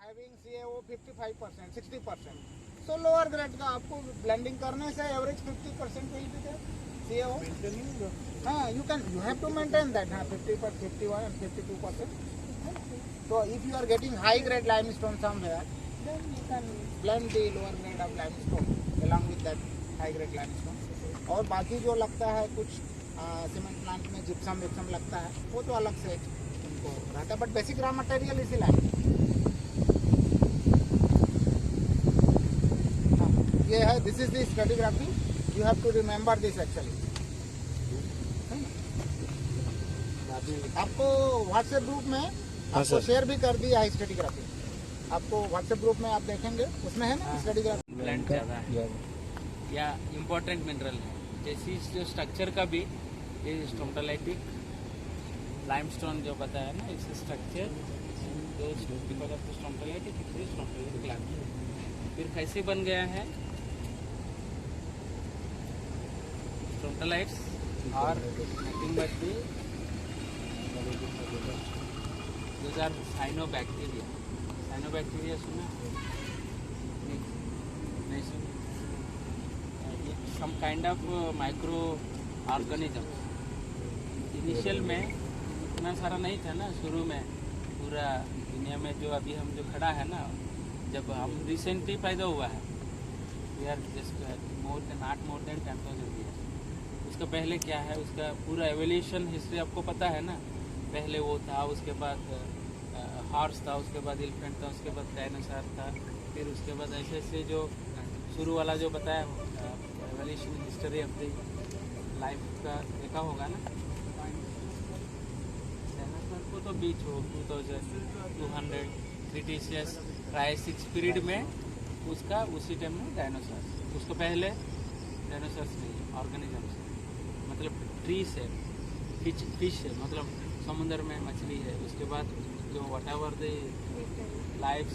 Having CaO 55%, 60%. So lower grade का आपको blending करने से average 50% will be there. CaO. हाँ, you have to maintain that. हाँ, 50%, 51% and 52%. So if you are getting high grade limestone somewhere, then you can blend the lower grade of limestone along with that high grade limestone. और बाकी जो लगता है कुछ cement plant में gypsum विप्सम लगता है वो तो अलग से उनको रहता है, बट बेसिक रॉ मटेरियल इसी लाइन ये है. This is the stratigraphy. You have to remember this actually. आपको व्हाट्सएप ग्रुप में आपको शेयर भी कर दिया है स्ट्रेटिग्राफी. आपको व्हाट्सएप ग्रुप में आप देखेंगे उसमें है ना स्ट्रेटिग्राफी. ब्लेंड ज़्यादा है या इम्पोर्टेंट मिनरल है. जैसे जो स्ट्रक्चर का भी ये स्ट्रोमटोलाइटिक लाइमस्टोन जो बताया ना, इस स्ट्रक्चर बिकॉज ऑफ स्ट्रोमटोलाइटिक लाइमस्टोन. फिर कैसे बन गया है स्ट्रोमटोलाइट्स और nothing but the those are cyanobacteria. Cyanobacteria सुना? नहीं सुना. Some kind of microorganisms. Initial में इतना सारा नहीं था ना शुरू में. पूरा दुनिया में जो अभी हम जो खड़ा है ना, जब हम रिसेंटली पैदा हुआ है, we are just more than 10,000 years. उसका पहले क्या है, उसका पूरा एवोल्यूशन हिस्ट्री आपको पता है ना. पहले वो था, उसके बाद हॉर्स था, उसके बाद एलिफेंट था, उसके बाद डायनासोर था, फिर उसके बाद ऐसे ऐसे जो शुरू वाला जो बताया evolution history of the life का देखा होगा ना. डायनासोर को तो बीच हो 2200 क्रिटेशियस ट्रायसिक पीरियड में उसका उसी टाइम में डायनासोर. उसको पहले डायनासोर्स नहीं, ऑर्गेनिजम्स मतलब ट्रीज है, फिश है, मतलब समुद्र में मछली है. उसके बाद जो what ever the life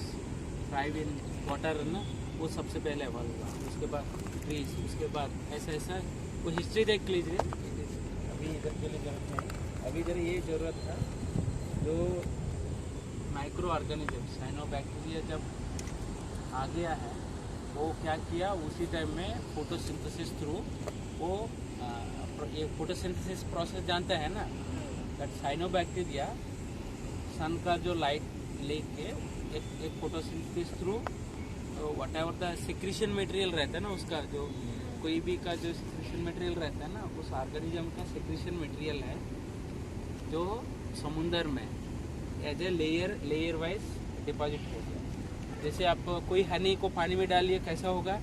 thrive in water ना, वो सबसे पहले एवॉल्व हुआ. उसके बाद ट्रीज, उसके बाद ऐसा ऐसा वो हिस्ट्री देख लीजिए. अभी इधर के लिए जरूरत नहीं, अभी इधर ये ज़रूरत था. जो माइक्रो ऑर्गेनिज्म साइनोबैक्टीरिया जब आ गया है, वो क्या किया उसी टाइम में फोटोसिंथेसिस थ्रू वो ये फोटोसिंथेसिस प्रोसेस जानते हैं ना. दैट साइनोबैक्टीरिया सन का जो लाइट लेके एक photosynthesis through what ever the secretion material रहता है ना, उसका जो कोई भी का जो सिक्रीशन मटेरियल रहता है ना, उस ऑर्गेनिज्म का सिक्रीशन मटेरियल है जो समुंदर में as a layer wise deposit हो गया. जैसे आप कोई हनी को पानी में डालिए कैसा होगा,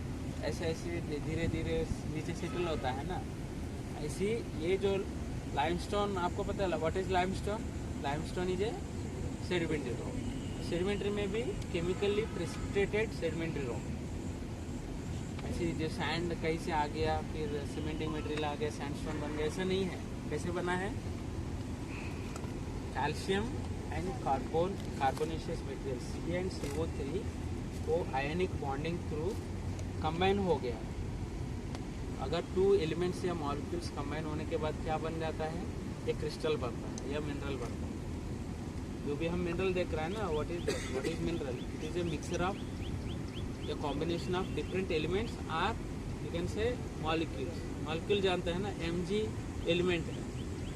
ऐसे ऐसे धीरे धीरे नीचे सेटल होता है ना. ऐसी ये जो लाइमस्टोन आपको पता है what is limestone. Limestone is a sedimentary rock. Sedimentary में भी केमिकली प्रेसिपिटेटेड सेडिमेंट्री रॉक. ऐसे जो सैंड कहीं से आ गया, फिर सीमेंटिंग मटेरियल आ गया, सैंडस्टोन बन गया, ऐसा नहीं है. कैसे बना है, calcium and carbonaceous material Ca and CO3 को आयनिक बॉन्डिंग थ्रू कंबाइन हो गया. अगर 2 एलिमेंट्स या मॉलिक्यूल्स कंबाइन होने के बाद क्या बन जाता है, एक क्रिस्टल बनता है या मिनरल बनता है. जो भी हम मिनरल देख रहे हैं ना, what is mineral. It is a mixture of a combination of different elements are you can say molecules. Molecule जानते हैं ना, Mg एलिमेंट है,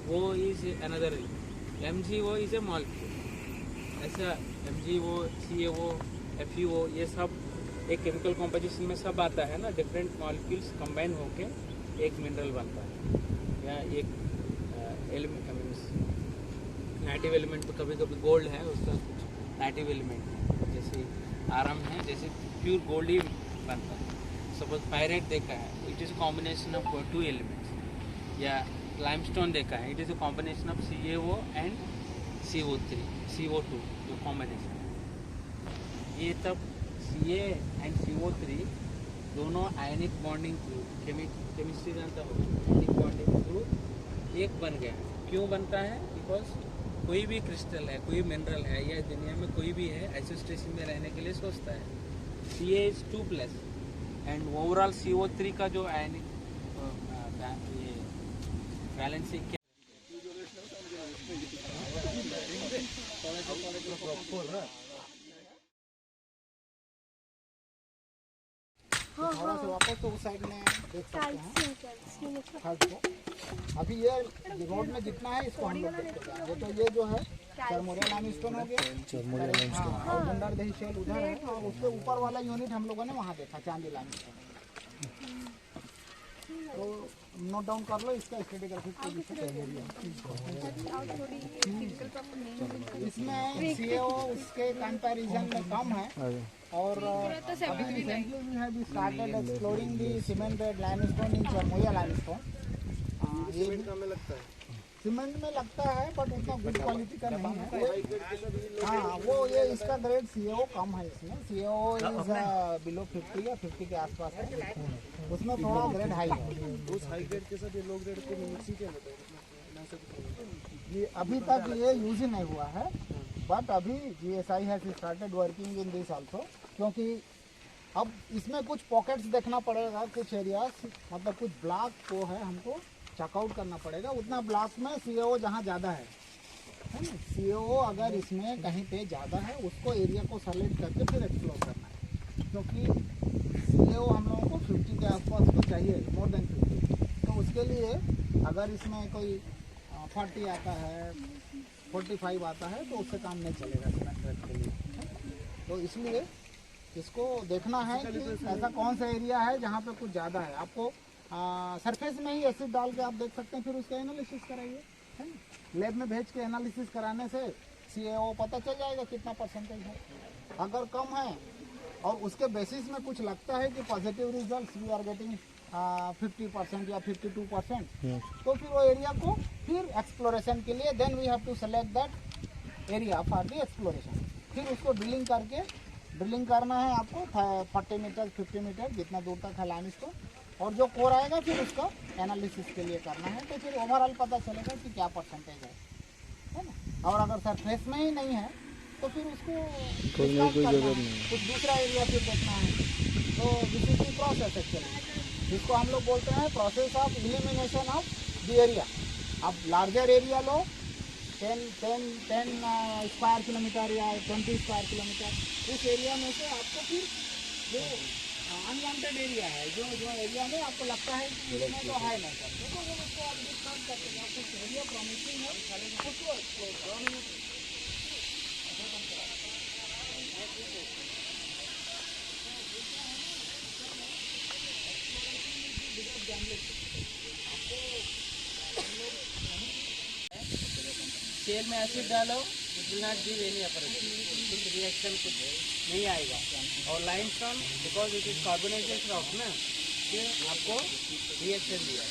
वो इज अनदर Mg वो इज ए मॉलिक्यूल. ऐसा Mg वो CaO FeO ये सब एक केमिकल कॉम्पोजिशन में सब आता है ना. डिफरेंट मॉलिक्यूल्स कंबाइन होके एक मिनरल बनता है या एक एलिमेंट. नेटिव एलिमेंट तो कभी कभी गोल्ड है, उसका कुछ नेटिव एलिमेंट है, जैसे आरम है, जैसे प्योर गोल्ड ही बनता है. सपोज पायरेट देखा है, it is a combination of 2 elements. या लाइमस्टोन देखा है, it is a combination of CaO and CO2 जो कॉम्बिनेशन है. ये तब Ca एंड CO3 दोनों आयनिक बॉन्डिंग थ्रू, केमिस्ट्री जानता हो, आयनिक बॉन्डिंग थ्रू एक बन गया. क्यों बनता है, बिकॉज कोई भी क्रिस्टल है, कोई मिनरल है या दुनिया में कोई भी है आइसोस्टेशन में रहने के लिए सोचता है. Ca is 2+ and overall CO3 का जो आयनिक बैलेंसिंग क्या वापस तो उस साइड में देख सकते हैं थर्ड को। अभी ये रोड में जितना है इसको हम लोग देखते हैं। तो ये जो है चरमोरिया लाइमस्टोन हो गया, हाँ, और गुंडारदेही शेल उधर है, और उसके ऊपर वाला यूनिट हम लोगों ने वहाँ देखा चांदी लाइमस्टोन। तो नोट डाउन कर लो इसका स्ट्रेटिग्राफिक पोजीशन। इसमें सीएओ उसके कंपैरिजन में कम है, और अभी recently we have started exploring the cement bed limestone in Charmuria limestone. ये में लगता है, सीमेंट में लगता है बट उतना गुड क्वालिटी का नहीं है। हाँ, वो ये इसका ग्रेड सीएओ कम है, इसमें सीएओ इज बिलो 50 या 50 के आसपास है, उसमें थोड़ा ग्रेड हाई है। उस हाई ग्रेड के साथ ये लो ग्रेड को मिक्सिंग क्या होता है? ये अभी तक ये यूज ही नहीं हुआ है, बट अभी GSI has started working in this also, क्योंकि अब इसमें कुछ पॉकेट्स देखना पड़ेगा, कुछ एरियाज मतलब कुछ ब्लॉक को है हमको चेकआउट करना पड़ेगा। उतना ब्लॉक में सीएओ जहाँ ज़्यादा है ना, सीएओ अगर इसमें कहीं पे ज़्यादा है उसको एरिया को सेलेक्ट करके फिर एक्सप्लोर करना है, क्योंकि सीएओ हम लोगों को 50 के आसपास तो चाहिए, मोर देन 50। तो उसके लिए अगर इसमें कोई 40 आता है, 45 आता है, तो उससे काम नहीं चलेगा सीमेंट रेट के लिए। तो इसलिए इसको देखना है कि ऐसा कौन सा एरिया है जहाँ पे कुछ ज़्यादा है। आपको सरफेस में ही एसिड डाल के आप देख सकते हैं, फिर उसका एनालिसिस कराइए, है ना। लैब में भेज के एनालिसिस कराने से सीएओ पता चल जाएगा कितना परसेंटेज है। अगर कम है और उसके बेसिस में कुछ लगता है कि positive result we are getting 50% या 52%, तो फिर वो एरिया को फिर एक्सप्लोरेशन के लिए then we have to select that area for the exploration. फिर उसको ड्रिलिंग करना है आपको 40 मीटर 50 मीटर जितना दूर तक है लाइमस्टोन, और जो कोर आएगा फिर उसका एनालिसिस के लिए करना है। तो फिर ओवरऑल पता चलेगा कि क्या परसेंटेज है ना। और अगर सरफेस में ही नहीं है तो फिर उसको कोई जरूरत नहीं, कुछ दूसरा एरिया फिर देखना है। तो this is the process actually, जिसको हम लोग बोलते हैं process of elimination of the area. अब larger area low, 10 square kilometre या 20 स्क्वायर किलोमीटर, उस एरिया में से आपको फिर जो अनवांटेड एरिया है, जो एरिया में आपको लगता है कि इसमें तो है नहीं करते, तो वो उसको आप डिस्कार्ड करते हैं। आपको एरिया प्रॉमिसिंग है उसको एक्सप्लोर करो। तेल में एसिड डालो, it will not give any कुछ रिएक्शन कुछ नहीं आएगा। और limestone because it is carbonisation rock ना, फिर आपको रिएक्शन दिया।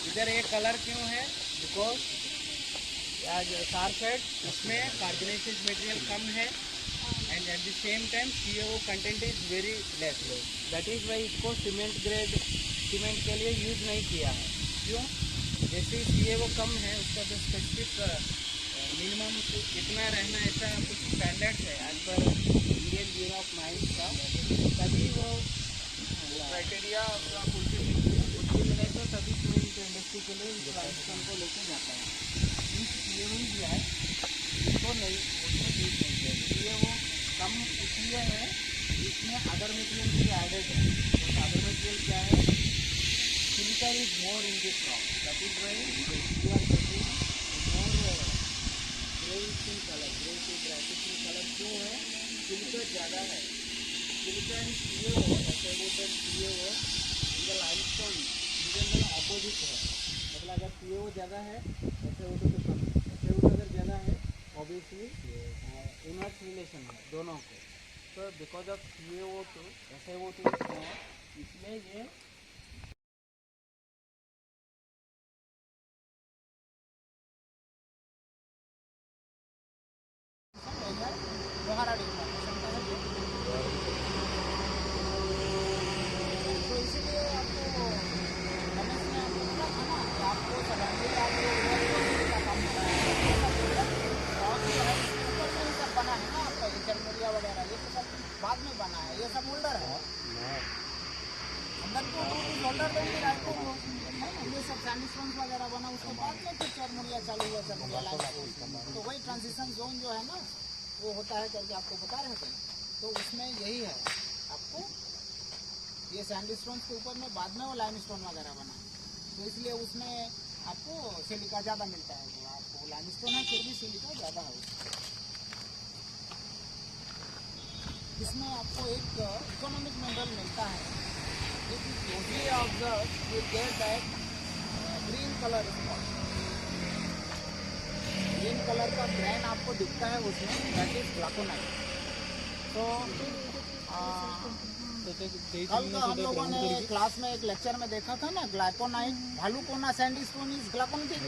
इधर ये कलर क्यों है? बिकॉज आज सारफेट उसमें कार्बोनेटेड मटेरियल कम है and at the same time CO content is very less. That is why इसको सीमेंट ग्रेड सीमेंट के लिए यूज नहीं किया है। क्यों? जैसे सीएओ कम है उसका जो स्पेसिफिक मिनिमम कितना रहना ऐसा कुछ स्टैंडर्ड्स है as per Indian bureau of mines का, तभी वो क्राइटेरिया मिले तो तभी सीमेंट इंडस्ट्री के लिए इस लाइमस्टोन को लेके जाता है। सीएओ ही दिया है तो नहीं, उसमें यूज नहीं किया। सीएओ कम इसलिए है इसमें अदर मटेरियल भी एडेड है। तो अदर मटेरियल क्या है? Silica is more in this rock, that is why we are getting more greyish in colour. Greyish in brightish in colour क्यों है? सिलिका ज़्यादा है। Silica in CAO activated CAO in the limestone general opposite है। मतलब अगर CAO ज़्यादा है SiO2 तो कम है, SiO2 अगर ज़्यादा है ऑब्वियसली इनवर्स रिलेशन है दोनों को। तो बिकॉज ऑफ CaO2 SiO2 इसलिए ये दोबारा डिफॉर्मेशन का है। तो इसीलिए आपको रमेश ने आपको बोला था ना कि आपको सडनली का काम होता है और ऊपर में सब बना है ना आपका ये चरमोरिया वगैरह, ये तो सब बाद में बना है, ये सब मोल्डर है अंदर तो मोल्डर में भी राइट को ये सब सैंडस्टोन वगैरह बना, उसके बाद में फिर चरमोरिया चालू हुआ, चरमोरिया लाइमस्टोन। तो वही ट्रांजिशन जोन जो है ना वो होता है करके आपको बता रहे थे। तो उसमें यही है, आपको ये सैंडस्टोन के ऊपर में बाद में वो लाइमस्टोन वगैरह बना, तो इसलिए उसमें आपको सिलिका ज़्यादा मिलता है। तो आपको लाइमस्टोन है फिर भी सिलिका ज़्यादा है उसमें। इसमें आपको एक इकोनॉमिक मिनरल मिलता है। If you closely observe you get that green colour spot, green colour का ग्रैन आपको दिखता है उसमें, दैट इज ग्लाकोनाइट। तो कल का हम लोगों ने क्लास में एक लेक्चर में देखा था ना, ग्लाकोनाइट भालूकोना सैंडस्टोन इज ग्लाकोनाइट,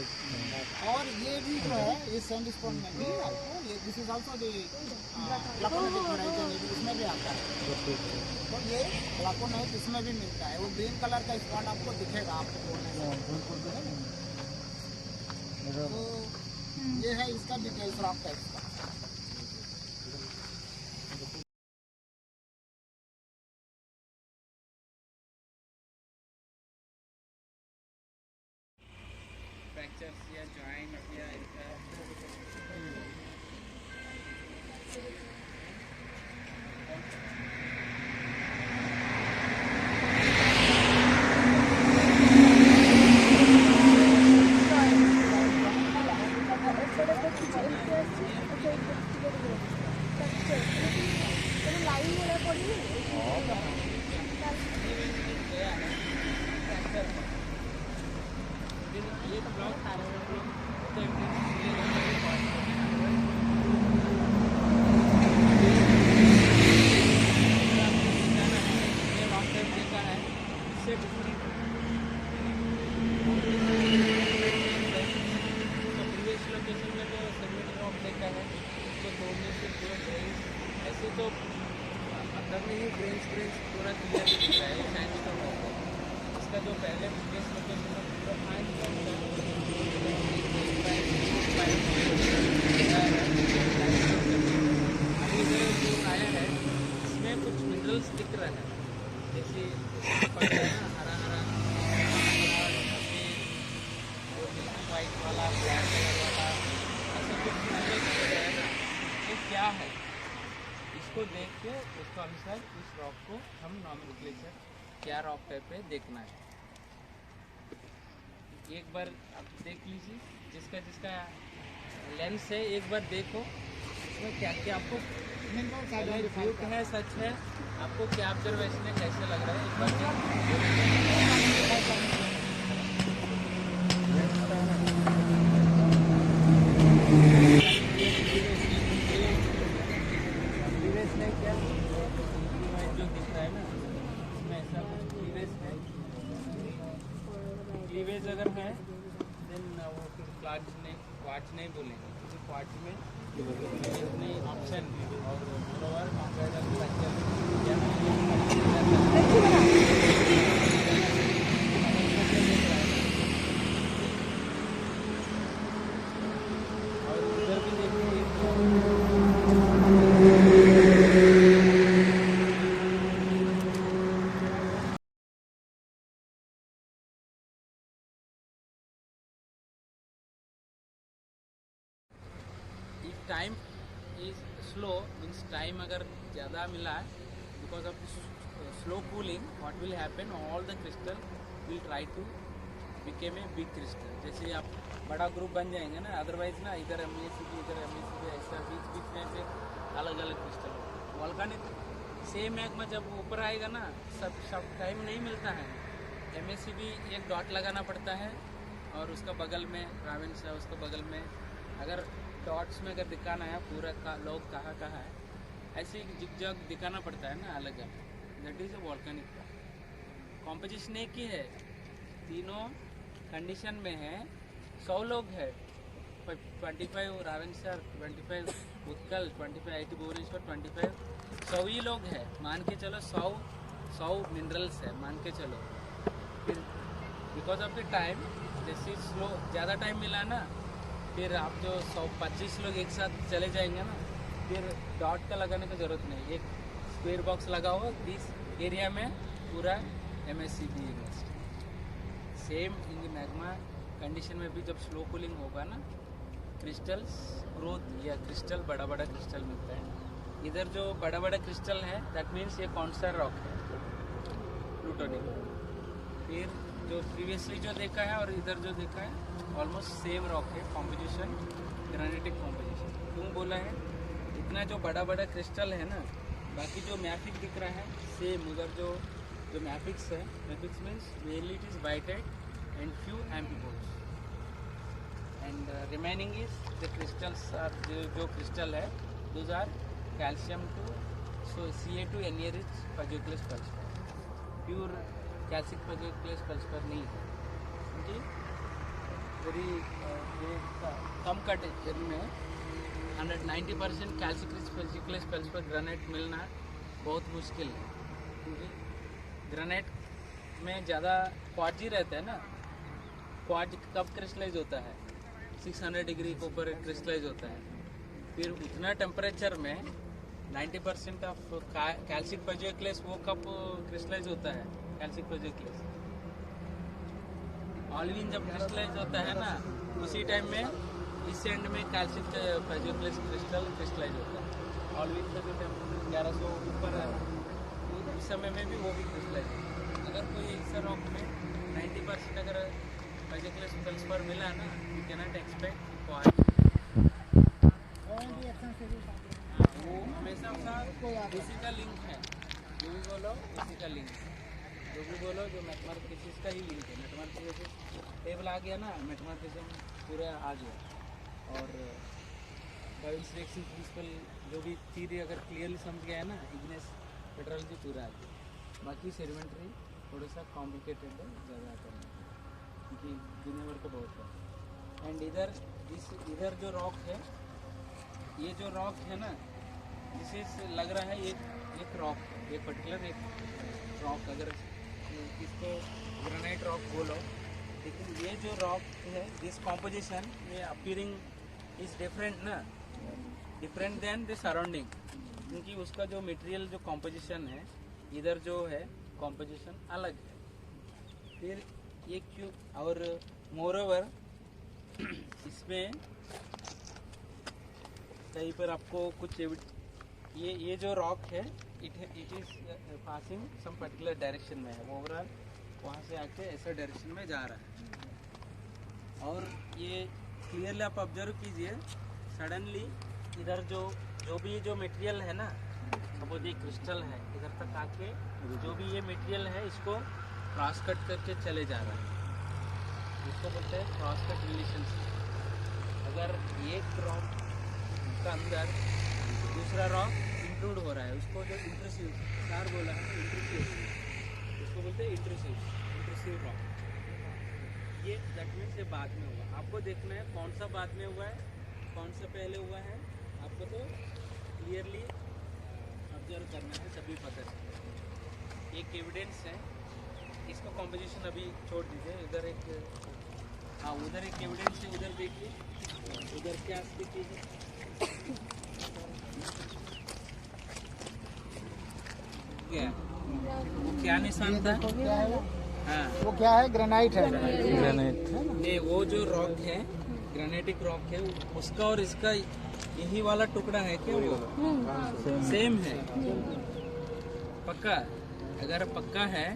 और ये भी जो है इस सैंडस्टोन में भी आपको ये this is also the glauconite horizon, इसमें भी आता है। तो ये ग्लाकोनाइट इसमें भी मिलता है, वो ग्रीन कलर का स्पॉट आपको दिखेगा आपको। तो ये है इसका डिटेल्स रॉक टाइप का। फ्रैक्चर्स या जॉइंट या इनका ये ब्लॉक था ऐसे तो अंदर में ही ब्रेन्स पूरा क्लियर दिख रहा है सैंडस्टोन है। इसका जो पहले प्रीवियस लोकेशन में पूरा फाइंड अभी जो आया है इसमें कुछ मिनरल्स दिख रहा है, जैसे पड़ रहा है ना, हरा हरा वाइट वाला ब्लैक कलर वाला, ऐसा कुछ मिनरल्स दिख रहा है ना, ये क्या है? इसको देख के उसके अनुसार इस रॉक को हम नॉमेनक्लेचर क्या रॉक टाइप पे देखना है। एक बार आप देख लीजिए, जिसका जिसका लेंस है एक बार देखो इसमें क्या क्या आपको फ्यूक है, सच है, आपको क्या ऑब्जर्वेशन है, कैसे लग रहा है, एक बार जो दिख रहा है ना इसमें ऐसा कुछ क्लीवेज अगर है देन वो फिर क्वार्ट्ज नहीं बोलेंगे, क्योंकि क्वार्ट्ज में नहीं ऑप्शन और मोरओवर कंपेयर और उधर भी देखिए time is slow, means time अगर ज़्यादा मिला है because of slow cooling, what will happen, all the crystal will try to became a big crystal. जैसे आप बड़ा ग्रुप बन जाएंगे ना, अदरवाइज ना इधर MACB इधर MACB ऐसा बीच बीच में फिर अलग अलग क्रिस्टल हो। वॉल्केनिक सेम मैग्मा जब ऊपर आएगा ना, सब टाइम नहीं मिलता है। MACB एक डॉट लगाना पड़ता है और उसका बगल में रावेंस है, उसका बगल में अगर डॉट्स में अगर दिखाना है पूरा का लोग कहाँ है, ऐसे जिग दिखाना पड़ता है ना अलग अलग। दैट इज़ अ वॉल्केनिक का कॉम्पोजिशन एक ही है, तीनों कंडीशन में है। 100 लोग है, 25 रावेंसर, 25 उत्कल, 25 IIT भुवनेश्वर, 25 100 ही लोग है, मान के चलो 100 मिनरल्स है, मान के चलो। फिर बिकॉज ऑफ द टाइम, जैसे स्लो ज़्यादा टाइम मिला ना, फिर आप जो 125 लोग एक साथ चले जाएंगे ना, फिर डॉट का लगाने की ज़रूरत नहीं, एक स्क्वायर बॉक्स लगा हुआ इस एरिया में पूरा MACB university. Same in magma condition में भी जब स्लो कूलिंग होगा ना, क्रिस्टल्स ग्रोथ या क्रिस्टल बड़ा बड़ा क्रिस्टल मिलता है। इधर जो बड़ा बड़ा क्रिस्टल है दैट मीन्स ये कौन सा रॉक है, प्लूटोनिक। फिर जो प्रीवियसली जो देखा है और इधर जो देखा है ऑलमोस्ट सेम रॉक है, कॉम्पोजिशन ग्रेनाइटिक कॉम्पोजिशन। क्यों बोला है, इतना जो बड़ा बड़ा क्रिस्टल है ना, बाकी जो मैफिक दिख रहा है सेम उधर जो मैफिक्स है, mafics means mainly it is biotite and few amphiboles and remaining is the crystals are जो क्रिस्टल है those are calcium to Ca2 Na rich plagioclase feldspar, pure calcic plagioclase feldspar नहीं है, क्योंकि very कम कट में 190% calcic rich plagioclase feldspar granite मिलना बहुत मुश्किल है, क्योंकि ग्रेनाइट में ज़्यादा क्वार्ट्ज ही रहता है ना। क्वार्ट्ज कब क्रिस्टलाइज होता है, 600 डिग्री के ऊपर क्रिस्टलाइज होता है। फिर उतना टेम्परेचर में 90% ऑफ कैल्सिक पजेक्लेस वो कब क्रिस्टलाइज होता है, कैल्सिक पजेक्लेस ऑलविन जब क्रिस्टलाइज होता है ना, उसी टाइम में इस एंड में कैल्सिक पजेक्लेस क्रिस्टलाइज होता है। ऑलविन का जो टेम्परेचर 1100 ऊपर है उस समय में भी वो भी क्रिस्टलाइज होता है। अगर कोई ऐसा रॉक में 90% अगर पजेक्लेस फेल्सपार मिला ना, you can not expect quartz. वो हमेशा उसका उसी का लिंक है, जो भी बोलो उसी का लिंक है, जो भी बोलो जो मैथमेटिक्स का ही लिंक है। मैथमेटिक्स टेबल आ गया ना, मैथमेटिक्स पूरा आ गया। और बायोस रिएक्शन प्रिंसिपल जो भी थ्योरी अगर क्लियरली समझ गया है ना, इग्नेस पेट्रोलॉजी पूरा आ गया। बाकी सेडिमेंट्री थोड़ा सा कॉम्प्लिकेटेड है ज़्यादा करना, क्योंकि दुनिया भर का बहुत है। एंड इधर जो रॉक है, ये जो रॉक है ना, जिसे लग रहा है एक रॉक है, एक पर्टिकुलर एक रॉक, अगर इसको ग्रेनाइट रॉक बोलो, लेकिन ये जो रॉक है दिस कॉम्पोजिशन ये अपीयरिंग इज डिफरेंट ना, डिफरेंट देन द सराउंडिंग, क्योंकि उसका जो मटेरियल जो कॉम्पोजिशन है इधर जो है कॉम्पोजिशन अलग है। फिर ये क्यूब और मोरओवर इसमें कहीं पर आपको कुछ ये जो रॉक है it is passing some particular direction में है, ओवरऑल वहाँ से आके ऐसा डायरेक्शन में जा रहा है। और ये क्लियरली आप ऑब्जर्व कीजिए, सडनली इधर जो भी जो मटेरियल है ना, सपोज ये क्रिस्टल है, इधर तक आके जो भी ये मटेरियल है इसको क्रॉस कट करके चले जा रहा है, इसको बोलते हैं क्रॉस कट रिलेशनशिप। अगर एक रॉक का अंदर दूसरा रॉक इंक्लूड हो रहा है, उसको जो इंट्रूसिव सार बोला है, इंट्रूसिव, उसको बोलते हैं इंट्रूसिव रॉक। ये दैट मीन्स ये बाद में हुआ। आपको देखना है कौन सा बाद में हुआ है, कौन सा पहले हुआ है, आपको तो क्लियरली ऑब्जर्व करना है, तभी पता चले। एक एविडेंस है, इसका कॉम्पोजिशन अभी छोड़ दीजिए, उधर एक उधर एक एविडेंस है, उधर देखिए, उधर क्या स्थिति है। वो क्या निशान था? हाँ, वो क्या है, ग्रेनाइट है। ग्रेनाइट नहीं, वो जो रॉक है ग्रेनाइटिक रॉक है, उसका और इसका यही वाला टुकड़ा है क्या? वो सेम है पक्का? अगर पक्का है,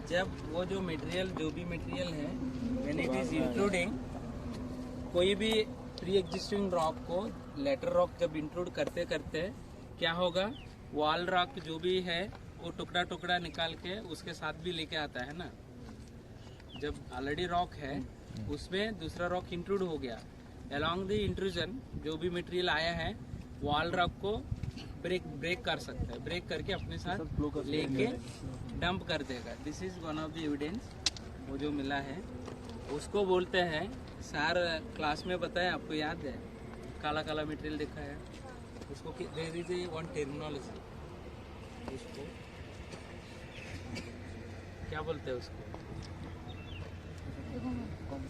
जब वो जो मटेरियल जो भी मटेरियल है व्हेन इट इज इंक्लूडिंग कोई भी प्री एग्जिस्टिंग रॉक को लेटर रॉक जब इंक्लूड करते करते क्या होगा, वॉल रॉक जो भी है वो टुकड़ा टुकड़ा निकाल के उसके साथ भी लेके आता है ना। जब ऑलरेडी रॉक है उसमें दूसरा रॉक इंक्लूड हो गया, अलॉन्ग द इंट्रूजन जो भी मटेरियल आया है वॉल रॉक को ब्रेक कर सकता है, ब्रेक करके अपने साथ लेके डंप कर देगा। This is one of the evidence, वो जो मिला है उसको बोलते हैं, सर क्लास में बताया आपको याद है, काला काला मटेरियल देखा है उसको, there is a one terminology, उसको क्या बोलते हैं उसको? कौन